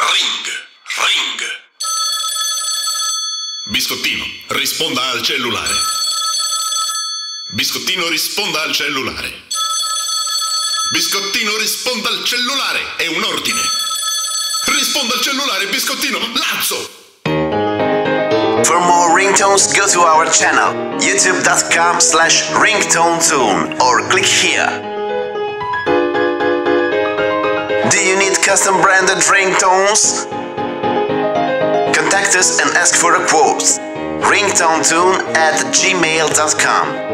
Ring. Biscottino, risponda al cellulare. Biscottino, risponda al cellulare. Biscottino, risponda al cellulare. È un ordine. Risponda al cellulare, Biscottino, lazo. For more ringtones, go to our channel, youtube.com/ringtonetune or click here. Do you need custom branded ringtones? Contact us and ask for a quote. ringtonetune@gmail.com